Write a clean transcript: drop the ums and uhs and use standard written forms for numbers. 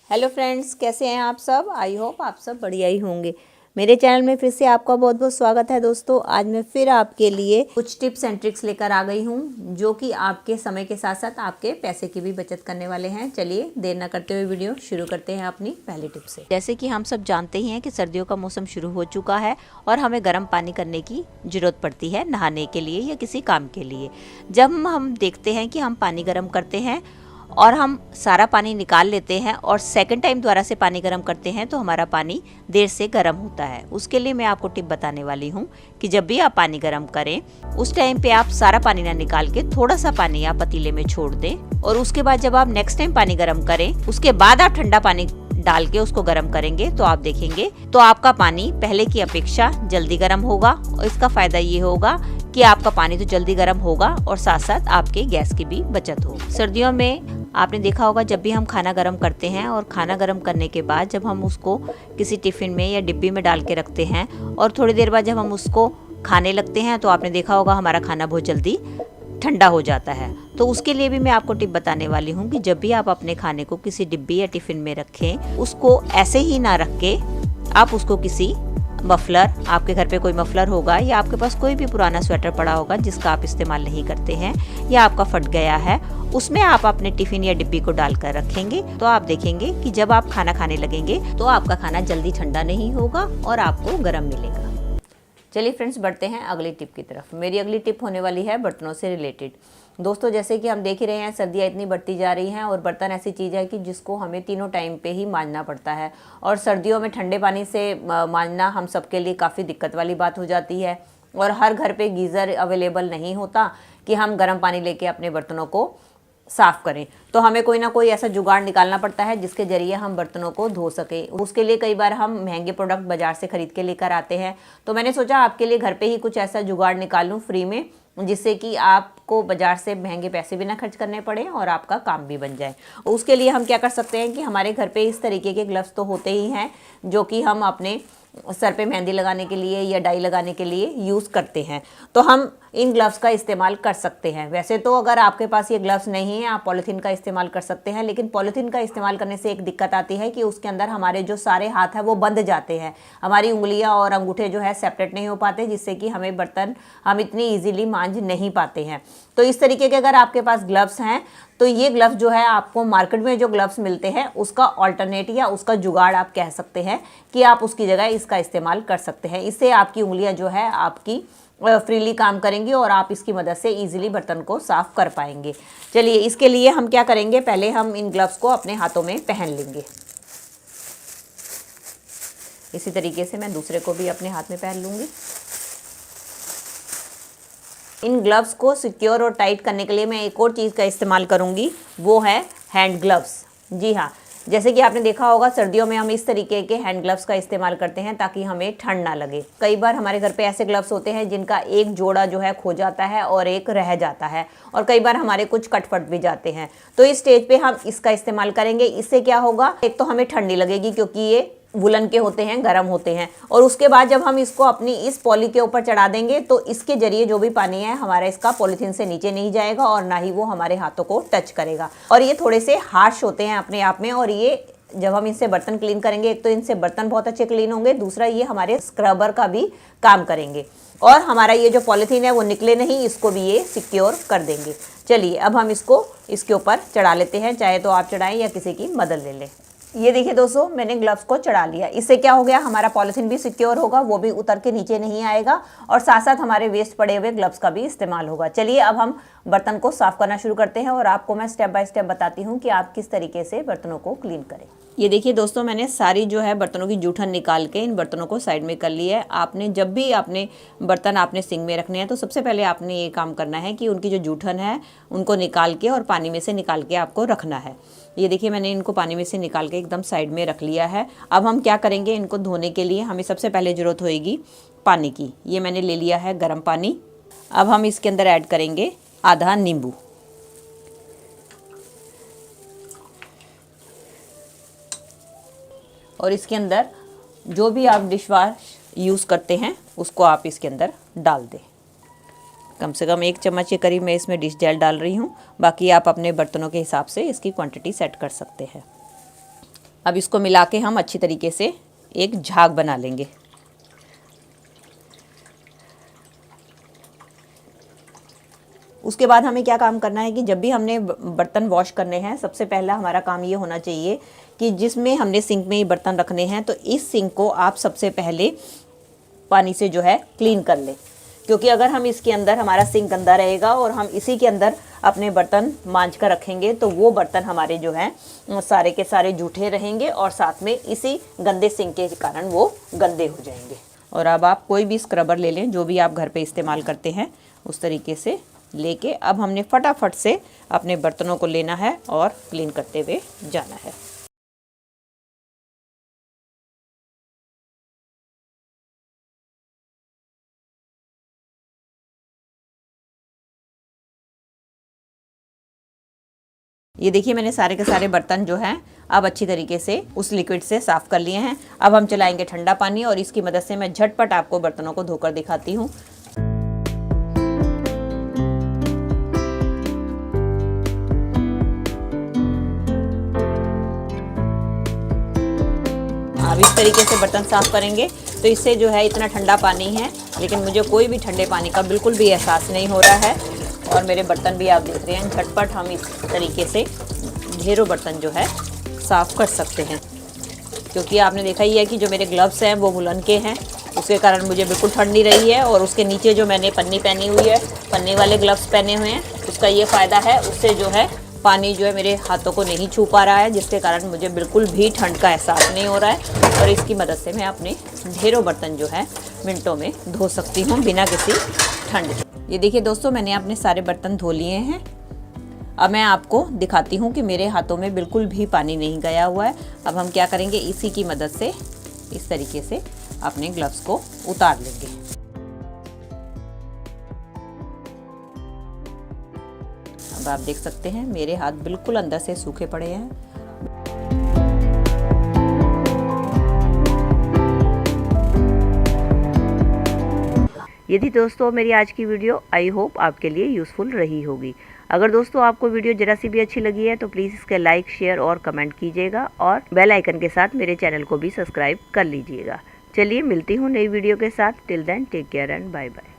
Hello friends, कैसे हैं आप सब। आई होप आप सब बढ़िया ही होंगे। मेरे चैनल में फिर से आपका बहुत बहुत स्वागत है दोस्तों। आज मैं फिर आपके लिए कुछ टिप्स एंड ट्रिक्स लेकर आ गई हूं जो कि आपके समय के साथ साथ आपके पैसे की भी बचत करने वाले हैं। चलिए देर ना करते हुए वीडियो शुरू करते हैं अपनी पहली टिप से। जैसे कि हम सब जानते ही हैं कि सर्दियों का मौसम शुरू हो चुका है और हमें गर्म पानी करने की जरूरत पड़ती है नहाने के लिए या किसी काम के लिए। जब हम देखते हैं कि हम पानी गर्म करते हैं और हम सारा पानी निकाल लेते हैं और सेकंड टाइम दोबारा से पानी गर्म करते हैं तो हमारा पानी देर से गर्म होता है। उसके लिए मैं आपको टिप बताने वाली हूँ कि जब भी आप पानी गर्म करें उस टाइम पे आप सारा पानी ना निकाल के थोड़ा सा पानी आप पतीले में छोड़ दें और उसके बाद जब आप नेक्स्ट टाइम पानी गर्म करें उसके बाद आप ठंडा पानी डाल के उसको गर्म करेंगे तो आप देखेंगे तो आपका पानी पहले की अपेक्षा जल्दी गर्म होगा। और इसका फायदा ये होगा कि आपका पानी तो जल्दी गर्म होगा और साथ साथ आपके गैस की भी बचत हो। सर्दियों में आपने देखा होगा जब भी हम खाना गर्म करते हैं और खाना गर्म करने के बाद जब हम उसको किसी टिफिन में या डिब्बी में डाल के रखते हैं और थोड़ी देर बाद जब हम उसको खाने लगते हैं तो आपने देखा होगा हमारा खाना बहुत जल्दी ठंडा हो जाता है। तो उसके लिए भी मैं आपको टिप बताने वाली हूँ कि जब भी आप अपने खाने को किसी डिब्बी या टिफिन में रखें उसको ऐसे ही ना रख के आप उसको किसी मफलर, आपके घर पे कोई मफलर होगा या आपके पास कोई भी पुराना स्वेटर पड़ा होगा जिसका आप इस्तेमाल नहीं करते हैं या आपका फट गया है, उसमें आप अपने टिफिन या डिब्बी को डालकर रखेंगे तो आप देखेंगे कि जब आप खाना खाने लगेंगे तो आपका खाना जल्दी ठंडा नहीं होगा और आपको गर्म मिलेगा। चलिए फ्रेंड्स, बढ़ते हैं अगली टिप की तरफ। मेरी अगली टिप होने वाली है बर्तनों से रिलेटेड। दोस्तों, जैसे कि हम देख ही रहे हैं सर्दियाँ इतनी बढ़ती जा रही हैं और बर्तन ऐसी चीज़ है कि जिसको हमें तीनों टाइम पे ही मांजना पड़ता है और सर्दियों में ठंडे पानी से मांजना हम सबके लिए काफ़ी दिक्कत वाली बात हो जाती है और हर घर पे गीज़र अवेलेबल नहीं होता कि हम गर्म पानी लेके अपने बर्तनों को साफ़ करें। तो हमें कोई ना कोई ऐसा जुगाड़ निकालना पड़ता है जिसके ज़रिए हम बर्तनों को धो सकें। उसके लिए कई बार हम महंगे प्रोडक्ट बाज़ार से ख़रीद के लेकर आते हैं। तो मैंने सोचा आपके लिए घर पे ही कुछ ऐसा जुगाड़ निकाल लूँ फ्री में जिससे कि आपको बाज़ार से महंगे पैसे भी ना खर्च करने पड़े और आपका काम भी बन जाए। उसके लिए हम क्या कर सकते हैं कि हमारे घर पे इस तरीके के ग्लव्स तो होते ही हैं जो कि हम अपने सर पे मेहंदी लगाने के लिए या डाई लगाने के लिए यूज़ करते हैं। तो हम इन ग्लव्स का इस्तेमाल कर सकते हैं। वैसे तो अगर आपके पास ये ग्लव्स नहीं है आप पॉलीथीन का इस्तेमाल कर सकते हैं, लेकिन पॉलीथीन का इस्तेमाल करने से एक दिक्कत आती है कि उसके अंदर हमारे जो सारे हाथ हैं वो बंध जाते हैं। हमारी उंगलियां और अंगूठे जो है सेपरेट नहीं हो पाते जिससे कि हमें बर्तन हम इतनी ईजिली मांझ नहीं पाते हैं। तो इस तरीके के अगर आपके पास ग्लव्स हैं तो ये ग्लव्स जो है आपको मार्केट में जो ग्लव्स मिलते हैं उसका ऑल्टरनेट या उसका जुगाड़ आप कह सकते हैं कि आप उसकी जगह इसका इस्तेमाल कर सकते हैं। इससे आपकी उंगलियां जो है आपकी फ्रीली काम करेंगी और आप इसकी मदद से इजीली बर्तन को साफ़ कर पाएंगे। चलिए इसके लिए हम क्या करेंगे, पहले हम इन ग्लव्स को अपने हाथों में पहन लेंगे। इसी तरीके से मैं दूसरे को भी अपने हाथ में पहन लूँगी। इन ग्लव्स को सिक्योर और टाइट करने के लिए मैं एक और चीज़ का इस्तेमाल करूँगी, वो है हैंड ग्लव्स। जी हाँ, जैसे कि आपने देखा होगा सर्दियों में हम इस तरीके के हैंड ग्लव्स का इस्तेमाल करते हैं ताकि हमें ठंड ना लगे। कई बार हमारे घर पे ऐसे ग्लव्स होते हैं जिनका एक जोड़ा जो है खो जाता है और एक रह जाता है और कई बार हमारे कुछ कटफट भी जाते हैं। तो इस स्टेज पे हम इसका इस्तेमाल करेंगे। इससे क्या होगा, एक तो हमें ठंड नहीं लगेगी क्योंकि ये वुलन के होते हैं, गर्म होते हैं, और उसके बाद जब हम इसको अपनी इस पॉली के ऊपर चढ़ा देंगे तो इसके जरिए जो भी पानी है हमारा इसका पॉलीथीन से नीचे नहीं जाएगा और ना ही वो हमारे हाथों को टच करेगा। और ये थोड़े से हार्श होते हैं अपने आप में और ये जब हम इनसे बर्तन क्लीन करेंगे एक तो इनसे बर्तन बहुत अच्छे क्लीन होंगे, दूसरा ये हमारे स्क्रबर का भी काम करेंगे और हमारा ये जो पॉलीथीन है वो निकले नहीं, इसको भी ये सिक्योर कर देंगे। चलिए अब हम इसको इसके ऊपर चढ़ा लेते हैं, चाहे तो आप चढ़ाएं या किसी की मदद ले लें। ये देखिए दोस्तों, मैंने ग्लव्स को चढ़ा लिया। इससे क्या हो गया, हमारा पॉलीथीन भी सिक्योर होगा, वो भी उतर के नीचे नहीं आएगा और साथ साथ हमारे वेस्ट पड़े हुए ग्लव्स का भी इस्तेमाल होगा। चलिए अब हम बर्तन को साफ़ करना शुरू करते हैं और आपको मैं स्टेप बाय स्टेप बताती हूँ कि आप किस तरीके से बर्तनों को क्लीन करें। ये देखिए दोस्तों, मैंने सारी जो है बर्तनों की जूठन निकाल के इन बर्तनों को साइड में कर लिया है। आपने जब भी आपने बर्तन आपने सिंक में रखने हैं तो सबसे पहले आपने ये काम करना है कि उनकी जो जूठन है उनको निकाल के और पानी में से निकाल के आपको रखना है। ये देखिए मैंने इनको पानी में से निकाल के एकदम साइड में रख लिया है। अब हम क्या करेंगे, इनको धोने के लिए हमें सबसे पहले ज़रूरत होएगी पानी की। ये मैंने ले लिया है गर्म पानी। अब हम इसके अंदर ऐड करेंगे आधा नींबू और इसके अंदर जो भी आप डिश वॉश यूज़ करते हैं उसको आप इसके अंदर डाल दें। कम से कम 1 चम्मच के करीब मैं इसमें डिश जेल डाल रही हूँ। बाकी आप अपने बर्तनों के हिसाब से इसकी क्वांटिटी सेट कर सकते हैं। अब इसको मिला के हम अच्छी तरीके से एक झाग बना लेंगे। उसके बाद हमें क्या काम करना है कि जब भी हमने बर्तन वॉश करने हैं, सबसे पहला हमारा काम ये होना चाहिए कि जिसमें हमने सिंक में ये बर्तन रखने हैं, तो इस सिंक को आप सबसे पहले पानी से जो है क्लीन कर लें। क्योंकि अगर हम इसके अंदर, हमारा सिंक गंदा रहेगा और हम इसी के अंदर अपने बर्तन मांज कर रखेंगे, तो वो बर्तन हमारे जो हैं सारे के सारे जूठे रहेंगे और साथ में इसी गंदे सिंक के कारण वो गंदे हो जाएंगे। और अब आप कोई भी स्क्रबर ले लें, जो भी आप घर पे इस्तेमाल करते हैं उस तरीके से लेके अब हमने फटाफट से अपने बर्तनों को लेना है और क्लीन करते हुए जाना है। ये देखिए मैंने सारे के सारे बर्तन जो हैं अब अच्छी तरीके से उस लिक्विड से साफ़ कर लिए हैं। अब हम चलाएंगे ठंडा पानी और इसकी मदद से मैं झटपट आपको बर्तनों को धोकर दिखाती हूँ। अब इस तरीके से बर्तन साफ़ करेंगे तो इससे जो है इतना ठंडा पानी है, लेकिन मुझे कोई भी ठंडे पानी का बिल्कुल भी एहसास नहीं हो रहा है। और मेरे बर्तन भी आप देख रहे हैं, झटपट हम इस तरीके से ढेरों बर्तन जो है साफ़ कर सकते हैं। क्योंकि आपने देखा ही है कि जो मेरे ग्लव्स हैं वो वुलन के हैं, उसके कारण मुझे बिल्कुल ठंड नहीं रही है। और उसके नीचे जो मैंने पन्नी पहनी हुई है, पन्नी वाले ग्लव्स पहने हुए हैं, उसका ये फ़ायदा है, उससे जो है पानी जो है मेरे हाथों को नहीं छू पा रहा है, जिसके कारण मुझे बिल्कुल भी ठंड का एहसास नहीं हो रहा है। और इसकी मदद से मैं अपने ढेरों बर्तन जो है मिनटों में धो सकती हूँ बिना किसी ठंड के। ये देखिए दोस्तों, मैंने अपने सारे बर्तन धो लिए हैं। अब मैं आपको दिखाती हूँ कि मेरे हाथों में बिल्कुल भी पानी नहीं गया हुआ है। अब हम क्या करेंगे, इसी की मदद से इस तरीके से अपने ग्लव्स को उतार लेंगे। अब आप देख सकते हैं मेरे हाथ बिल्कुल अंदर से सूखे पड़े हैं। यदि दोस्तों मेरी आज की वीडियो आई होप आपके लिए यूज़फुल रही होगी। अगर दोस्तों आपको वीडियो जरा सी भी अच्छी लगी है तो प्लीज़ इसके लाइक, शेयर और कमेंट कीजिएगा और बेल आइकन के साथ मेरे चैनल को भी सब्सक्राइब कर लीजिएगा। चलिए मिलती हूँ नई वीडियो के साथ। Till then take care and bye bye.